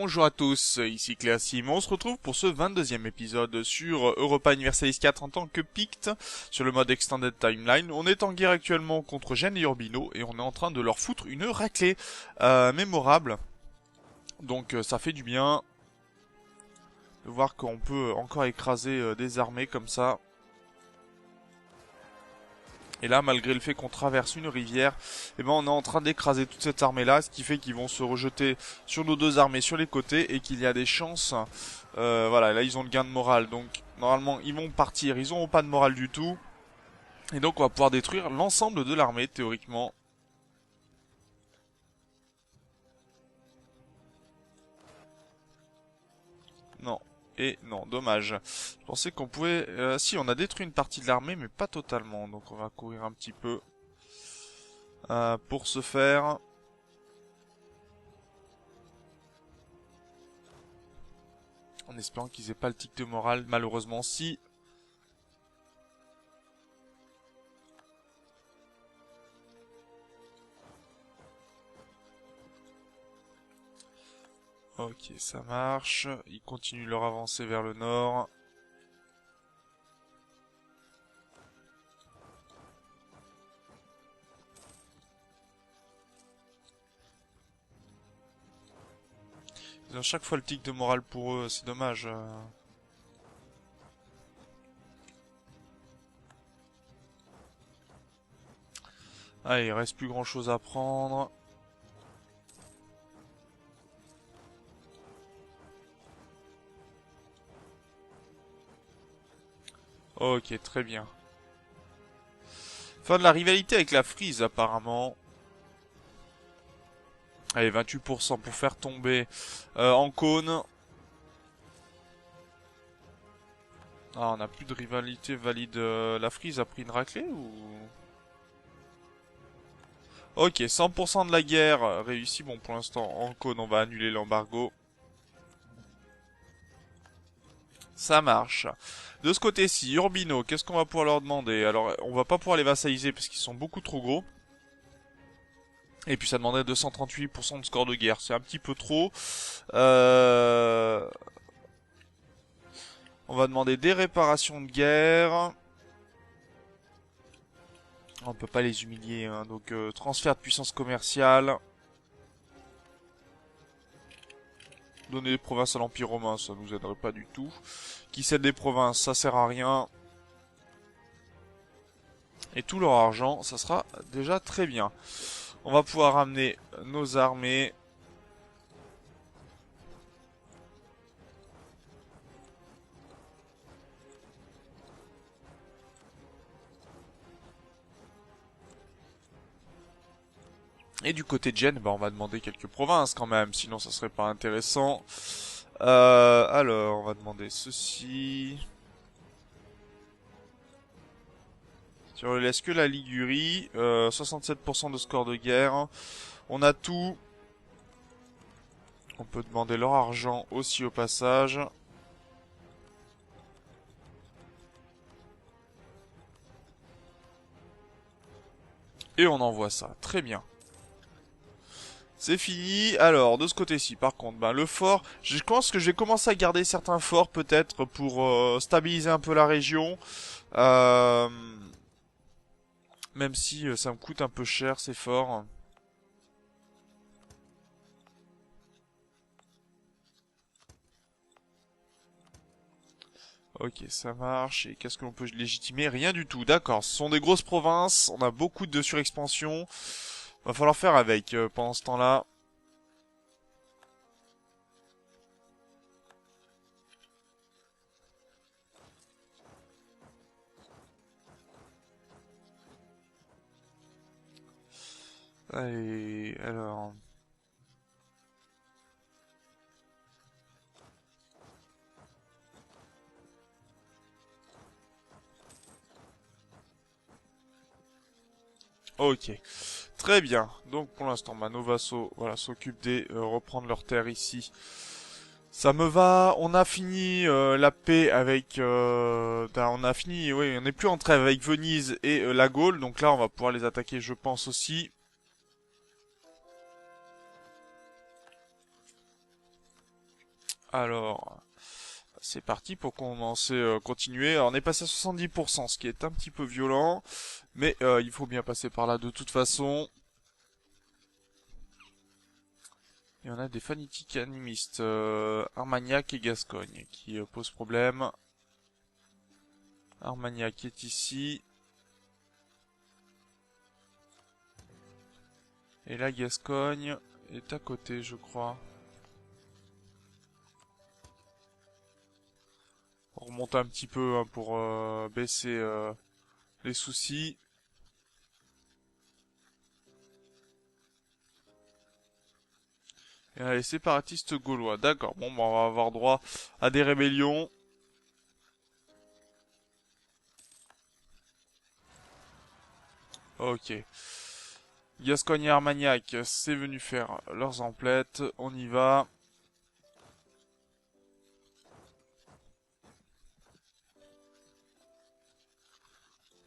Bonjour à tous, ici Cléasim. On se retrouve pour ce 22e épisode sur Europa Universalis 4 en tant que Pict sur le mode Extended Timeline. On est en guerre actuellement contre Gênes et Urbino et on est en train de leur foutre une raclée mémorable. Donc ça fait du bien de voir qu'on peut encore écraser des armées comme ça. Et là, malgré le fait qu'on traverse une rivière, eh ben, on est en train d'écraser toute cette armée-là, ce qui fait qu'ils vont se rejeter sur nos deux armées sur les côtés et qu'il y a des chances. Voilà, là ils ont le gain de morale, donc normalement ils vont partir, ils n'auront pas de morale du tout. Et donc on va pouvoir détruire l'ensemble de l'armée, théoriquement. Non. Et non, dommage. Je pensais qu'on pouvait... si, on a détruit une partie de l'armée, mais pas totalement. Donc on va courir un petit peu pour ce faire. En espérant qu'ils aient pas le tic de morale, malheureusement si. Ok, ça marche. Ils continuent leur avancée vers le nord. Ils ont à chaque fois le tic de morale pour eux, c'est dommage. Ah, il reste plus grand chose à prendre. Ok, très bien. Fin de la rivalité avec la Frise, apparemment. Allez, 28% pour faire tomber en cône. Ah, on n'a plus de rivalité valide. La Frise a pris une raclée ou... Ok, 100% de la guerre réussi. Bon, pour l'instant, en cône, on va annuler l'embargo. Ça marche. De ce côté-ci, Urbino, qu'est-ce qu'on va pouvoir leur demander? Alors, on va pas pouvoir les vassaliser parce qu'ils sont beaucoup trop gros. Et puis ça demandait 238% de score de guerre. C'est un petit peu trop. On va demander des réparations de guerre. On peut pas les humilier, hein. Donc transfert de puissance commerciale. Donner des provinces à l'Empire romain, ça nous aiderait pas du tout. Qui cède des provinces, ça sert à rien. Et tout leur argent, ça sera déjà très bien. On va pouvoir ramener nos armées. Et du côté de Gênes, bah, on va demander quelques provinces quand même, sinon ça serait pas intéressant. Alors, on va demander ceci. Si on ne laisse que la Ligurie, 67% de score de guerre. On a tout. On peut demander leur argent aussi au passage. Et on envoie ça. Très bien. C'est fini. Alors, de ce côté-ci, par contre, ben, le fort, je pense que je vais commencer à garder certains forts, peut-être, pour stabiliser un peu la région. Même si ça me coûte un peu cher, ces forts. Ok, ça marche. Et qu'est-ce que l'on peut légitimer? Rien du tout. D'accord, ce sont des grosses provinces. On a beaucoup de surexpansion. Va falloir faire avec pendant ce temps-là. Allez, alors... Ok, très bien. Donc pour l'instant, nos vassaux, voilà, s'occupent des reprendre leurs terres ici. Ça me va. On a fini la paix avec. On a fini. Oui, on n'est plus en trêve avec Venise et la Gaule. Donc là, on va pouvoir les attaquer, je pense aussi. Alors, c'est parti pour commencer, continuer. Alors, on est passé à 70%, ce qui est un petit peu violent, mais il faut bien passer par là de toute façon. Et on a des fanatiques animistes, Armagnac et Gascogne, qui posent problème. Armagnac est ici. Et la Gascogne est à côté, je crois. On remonte un petit peu hein, pour baisser les soucis. Et les séparatistes gaulois. D'accord, bon, bah, on va avoir droit à des rébellions. Ok. Gascogne et Armagnac, c'est venu faire leurs emplettes. On y va.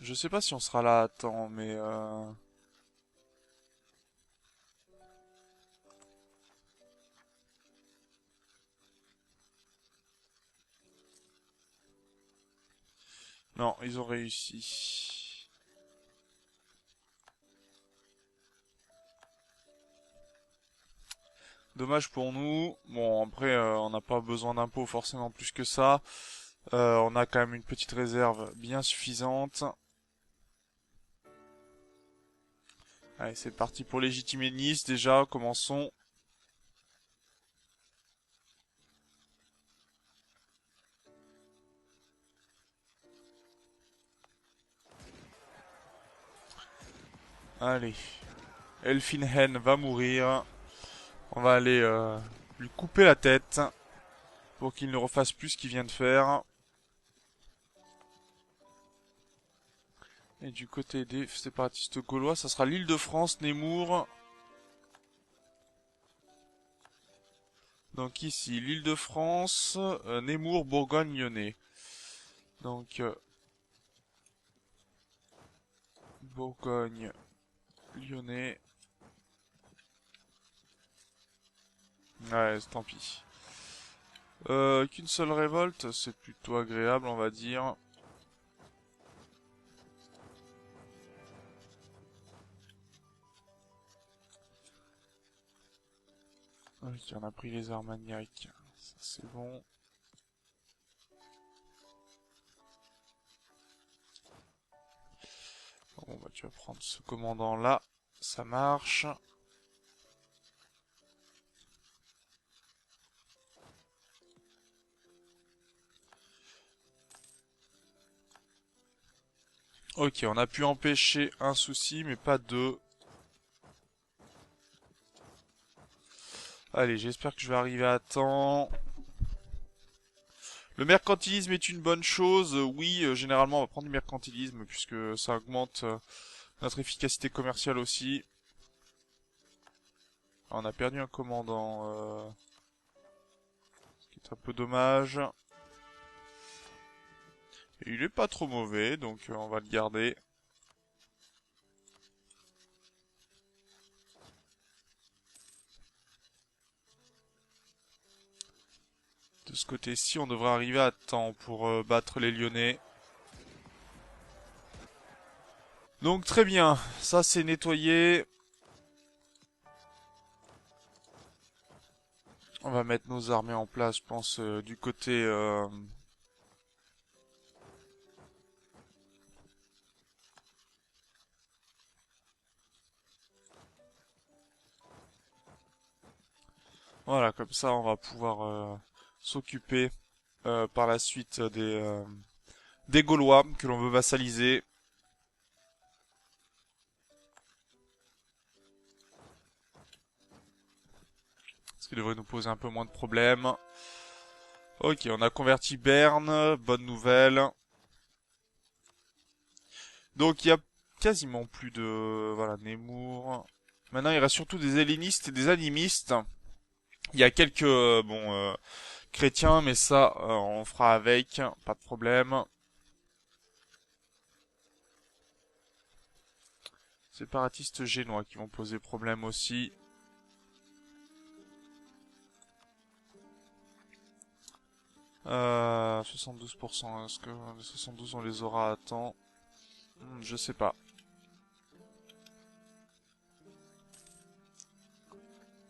Je sais pas si on sera là à temps, mais... Non, ils ont réussi. Dommage pour nous. Bon, après, on n'a pas besoin d'impôts forcément plus que ça. On a quand même une petite réserve bien suffisante. Allez, c'est parti pour légitimer Nice. Déjà, commençons. Allez. Elfinhen va mourir. On va aller lui couper la tête pour qu'il ne refasse plus ce qu'il vient de faire. Et du côté des séparatistes gaulois, ça sera l'Île-de-France, Nemours. Donc ici, l'Île-de-France, Nemours, Bourgogne, Lyonnais. Donc, Bourgogne, Lyonnais. Ouais, tant pis. Qu'une seule révolte, c'est plutôt agréable, on va dire. Ok, on a pris les Armagnacs. Ça, c'est bon. Bon, bah, tu vas prendre ce commandant-là. Ça marche. Ok, on a pu empêcher un souci, mais pas deux. Allez, j'espère que je vais arriver à temps. Le mercantilisme est une bonne chose. Oui, généralement, on va prendre du mercantilisme, puisque ça augmente notre efficacité commerciale aussi. Ah, on a perdu un commandant, ce qui est un peu dommage. Et il est pas trop mauvais, donc on va le garder. De ce côté-ci, on devrait arriver à temps pour battre les Lyonnais. Donc très bien, ça c'est nettoyé. On va mettre nos armées en place, je pense, du côté... Voilà, comme ça on va pouvoir s'occuper par la suite des Gaulois que l'on veut vassaliser. Ce qui devrait nous poser un peu moins de problèmes. Ok, on a converti Berne, bonne nouvelle. Donc il y a quasiment plus de... Voilà, Nemours. Maintenant il reste surtout des hellénistes et des animistes. Il y a quelques chrétiens, mais ça on fera avec, pas de problème. Séparatistes génois qui vont poser problème aussi. 72%. Est-ce que les 72 on les aura à temps? Je sais pas.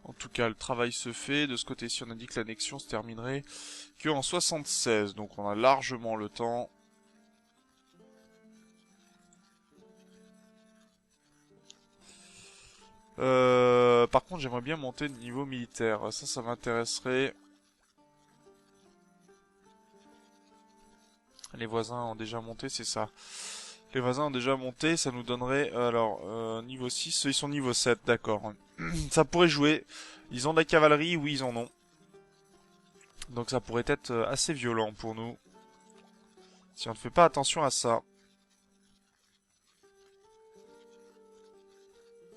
En tout cas, le travail se fait. De ce côté-ci, on a dit que l'annexion se terminerait que en 76. Donc on a largement le temps. Par contre, j'aimerais bien monter de niveau militaire. Ça m'intéresserait. Les voisins ont déjà monté, c'est ça. Les voisins ont déjà monté, ça nous donnerait... alors, niveau 6, ils sont niveau 7, d'accord. Ça pourrait jouer. Ils ont de la cavalerie, oui, ils en ont. Donc ça pourrait être assez violent pour nous. Si on ne fait pas attention à ça.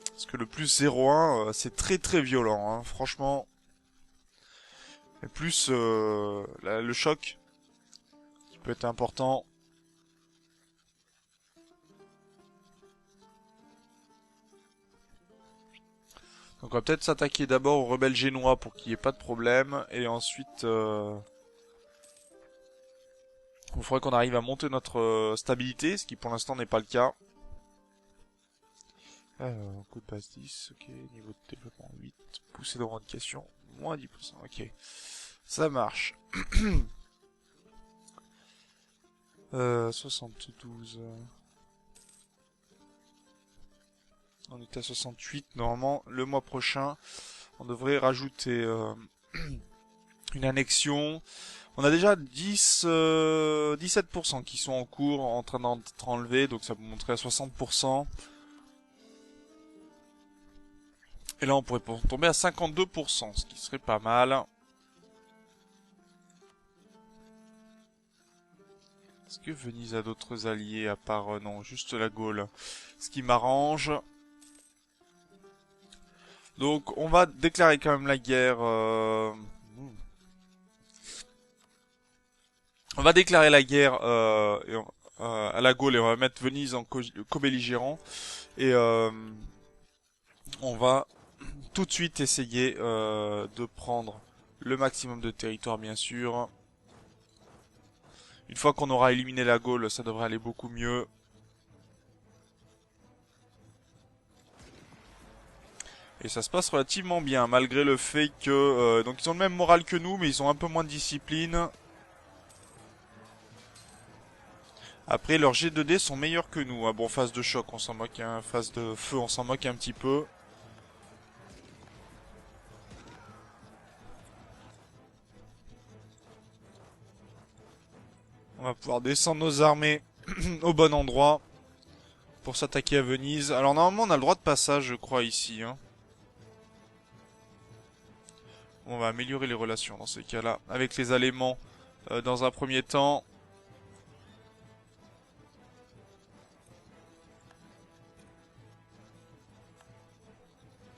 Parce que le plus 0-1, c'est très très violent, hein, franchement. Et plus le choc, qui peut être important. Donc on va peut-être s'attaquer d'abord aux rebelles génois pour qu'il n'y ait pas de problème. Et ensuite, il faudrait qu'on arrive à monter notre stabilité, ce qui pour l'instant n'est pas le cas. Alors, coup de base 10, ok, niveau de développement 8, poussée de revendication, moins 10%, ok. Ça marche. 72... On est à 68, normalement, le mois prochain, on devrait rajouter une annexion. On a déjà 17% qui sont en cours, en train d'être enlevés, donc ça vous montrer à 60%. Et là, on pourrait tomber à 52%, ce qui serait pas mal. Est-ce que Venise a d'autres alliés à part... non, juste la Gaule. Ce qui m'arrange. Donc, on va déclarer quand même la guerre... On va déclarer la guerre à la Gaule et on va mettre Venise en co-belligérant. Et on va tout de suite essayer de prendre le maximum de territoire, bien sûr. Une fois qu'on aura éliminé la Gaule, ça devrait aller beaucoup mieux. Et ça se passe relativement bien, malgré le fait que... donc ils ont le même moral que nous, mais ils ont un peu moins de discipline. Après, leurs G2D sont meilleurs que nous. Ah bon, phase de choc, on s'en moque, hein. Phase de feu, on s'en moque un petit peu. On va pouvoir descendre nos armées au bon endroit pour s'attaquer à Venise. Alors normalement, on a le droit de passage, je crois, ici, hein. On va améliorer les relations dans ces cas-là avec les Allemands dans un premier temps.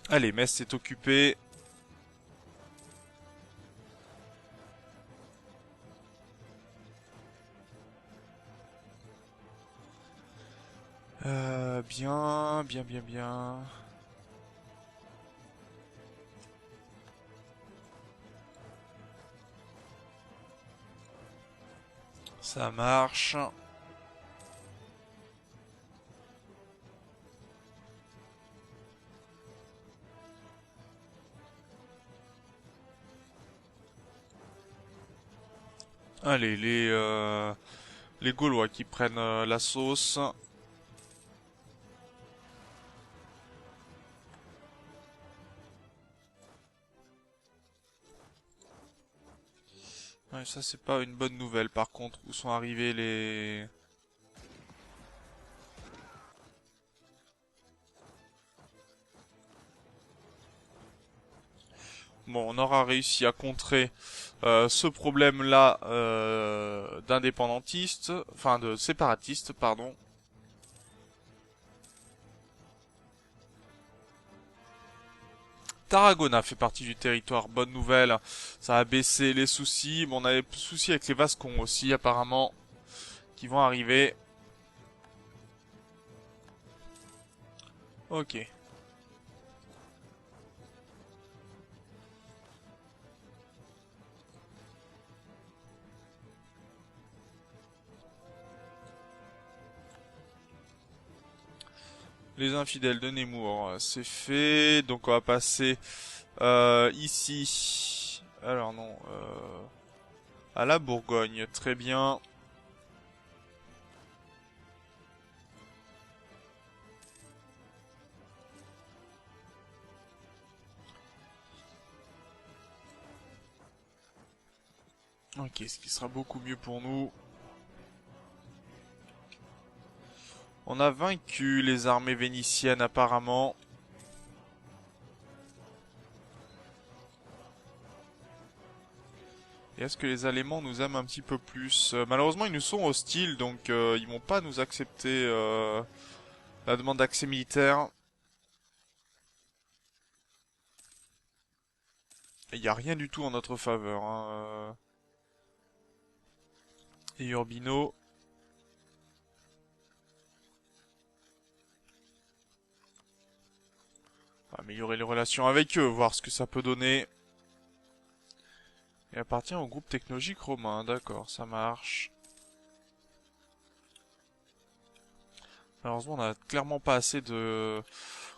Allez, Metz est occupé. Bien, bien, bien, bien. Ça marche. Allez, les Gaulois qui prennent la sauce. Ouais, ça c'est pas une bonne nouvelle par contre. Où sont arrivés les... Bon, on aura réussi à contrer ce problème-là d'indépendantistes, enfin de séparatistes, pardon. Tarragona fait partie du territoire, bonne nouvelle, ça a baissé les soucis. Bon, on avait soucis avec les Vascons aussi apparemment, qui vont arriver. Ok. Les infidèles de Nemours, c'est fait. Donc on va passer ici. Alors non, à la Bourgogne, très bien. Ok, ce qui sera beaucoup mieux pour nous. On a vaincu les armées vénitiennes apparemment. Et est-ce que les Allemands nous aiment un petit peu plus? Malheureusement, ils nous sont hostiles, donc ils vont pas nous accepter la demande d'accès militaire. Il n'y a rien du tout en notre faveur. Hein. Et Urbino. On va améliorer les relations avec eux, voir ce que ça peut donner. Il appartient au groupe technologique romain, d'accord, ça marche. Malheureusement, on a clairement pas assez de...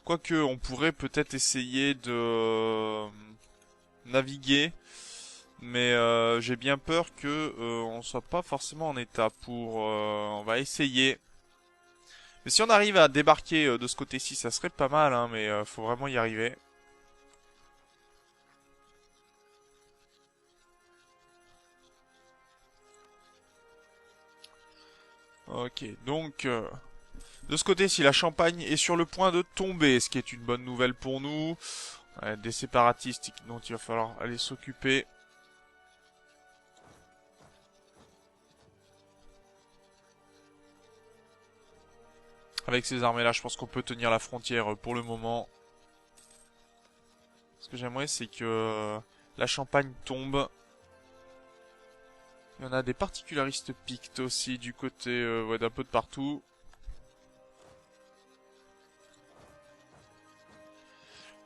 Quoique, on pourrait peut-être essayer de naviguer, mais j'ai bien peur que on soit pas forcément en état pour... on va essayer. Mais si on arrive à débarquer de ce côté-ci, ça serait pas mal, hein, mais faut vraiment y arriver. Ok, donc... de ce côté-ci, la Champagne est sur le point de tomber, ce qui est une bonne nouvelle pour nous. Des séparatistes dont il va falloir aller s'occuper. Avec ces armées-là, je pense qu'on peut tenir la frontière pour le moment. Ce que j'aimerais, c'est que la Champagne tombe. Il y en a des particularistes pictes aussi du côté ouais, d'un peu de partout.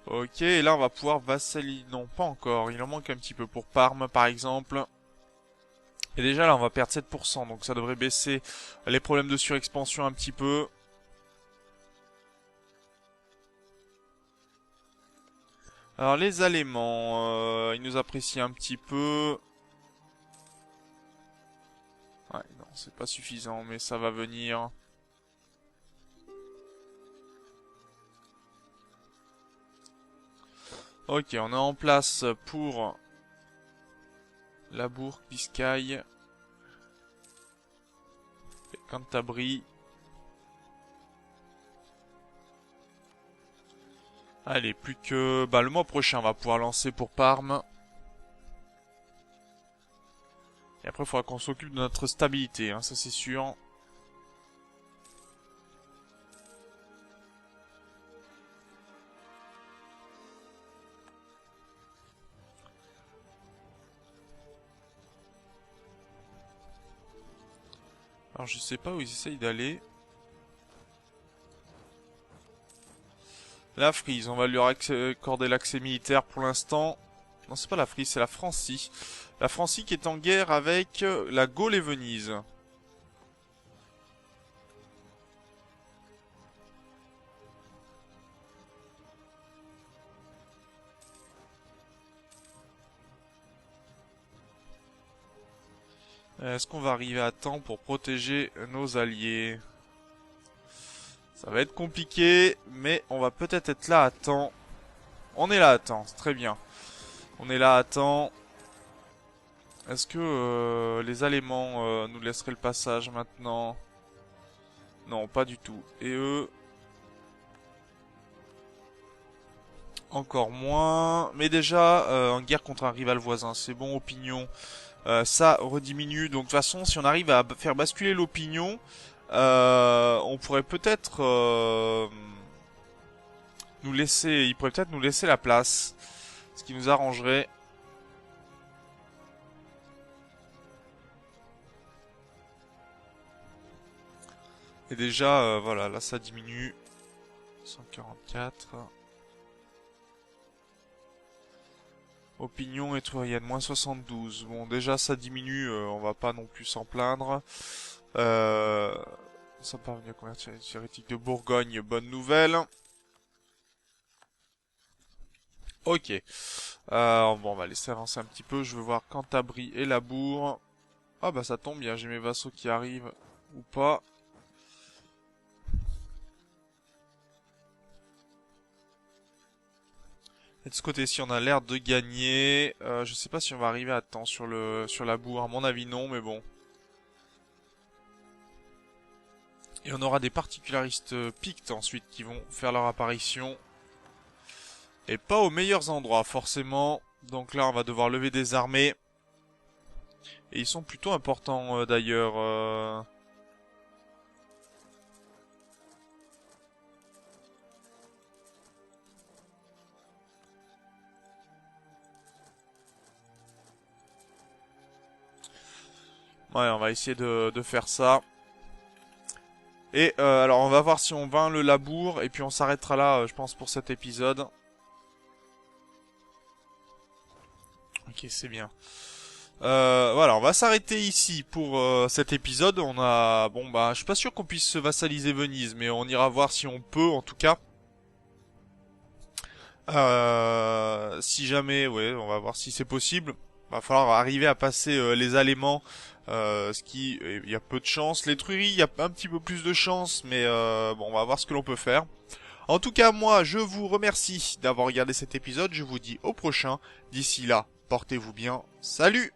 Ok, et là on va pouvoir vassaliser... Non, pas encore. Il en manque un petit peu pour Parme, par exemple. Et déjà là, on va perdre 7%, donc ça devrait baisser les problèmes de surexpansion un petit peu. Alors les Allemands, ils nous apprécient un petit peu. Ouais, non, c'est pas suffisant, mais ça va venir. Ok, on est en place pour la Bourg, Biscaye, et Cantabrie. Allez, plus que... Bah, le mois prochain, on va pouvoir lancer pour Parme. Et après, il faudra qu'on s'occupe de notre stabilité, hein, ça c'est sûr. Alors, je sais pas où ils essayent d'aller. La Frise, on va lui accorder l'accès militaire pour l'instant. Non, c'est pas la Frise, c'est la Francie. La Francie qui est en guerre avec la Gaule et Venise. Est-ce qu'on va arriver à temps pour protéger nos alliés? Ça va être compliqué, mais on va peut-être être là à temps. On est là à temps, c'est très bien. On est là à temps. Est-ce que les Allemands nous laisseraient le passage maintenant? Non, pas du tout. Et eux... Encore moins. Mais déjà, en guerre contre un rival voisin, c'est bon, opinion. Ça rediminue. Donc de toute façon, si on arrive à faire basculer l'opinion, on pourrait peut-être nous laisser... Il pourrait peut-être nous laisser la place. Ce qui nous arrangerait. Et déjà, voilà, là ça diminue. 144. Opinion étoile, moins 72. Bon, déjà ça diminue, on va pas non plus s'en plaindre. Euh, Ça parvient à convertir les hérétiques de Bourgogne, bonne nouvelle. Ok. Bon, on va laisser avancer un petit peu. Je veux voir Cantabrie et Labour. Ah bah ça tombe bien, j'ai mes vassaux qui arrivent. Ou pas. Et de ce côté-ci, on a l'air de gagner. Je sais pas si on va arriver à temps sur Labour. À mon avis, non, mais bon. Et on aura des particularistes pictes ensuite qui vont faire leur apparition. Et pas aux meilleurs endroits, forcément. Donc là, on va devoir lever des armées. Et ils sont plutôt importants, d'ailleurs. Ouais, on va essayer de faire ça. Et alors, on va voir si on vainc le Labour. Et puis on s'arrêtera là, je pense, pour cet épisode. Ok, c'est bien. Voilà, on va s'arrêter ici pour cet épisode. On a, bon bah, je suis pas sûr qu'on puisse se vassaliser Venise, mais on ira voir si on peut, en tout cas. Si jamais, ouais, on va voir si c'est possible. Va falloir arriver à passer les Alémans, ce qui, il y a peu de chance. Les Truries, il y a un petit peu plus de chance, mais bon, on va voir ce que l'on peut faire. En tout cas, moi, je vous remercie d'avoir regardé cet épisode. Je vous dis au prochain. D'ici là, portez-vous bien. Salut!